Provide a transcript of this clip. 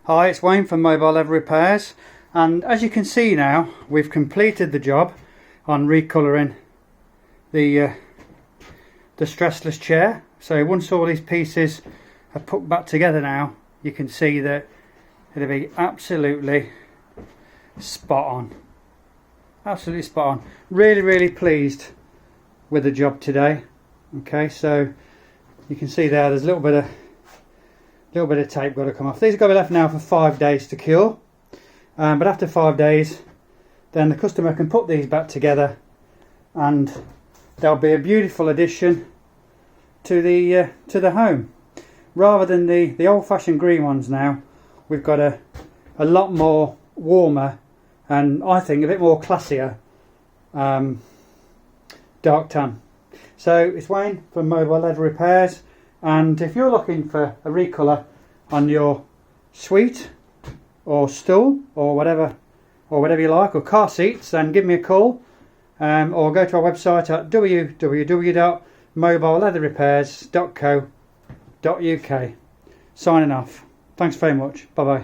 Hi, it's Wayne from Mobile Leather Repairs, and as you can see now, we've completed the job on recolouring the stressless chair. So once all these pieces are put back together now, you can see that it'll be absolutely spot on. Absolutely spot on. Really pleased with the job today. Okay, so you can see there's a little bit of tape got to come off. These have got to be left now for 5 days to cure, but after 5 days then the customer can put these back together and there'll be a beautiful addition to the home. Rather than the old-fashioned green ones, now we've got a lot more warmer and I think a bit more classier dark tan. So it's Wayne from Mobile Leather Repairs, and if you're looking for a recolour on your suite or stool or whatever you like, or car seats, then give me a call or go to our website at www.mobileleatherrepairs.co.uk. Signing off. Thanks very much. Bye bye.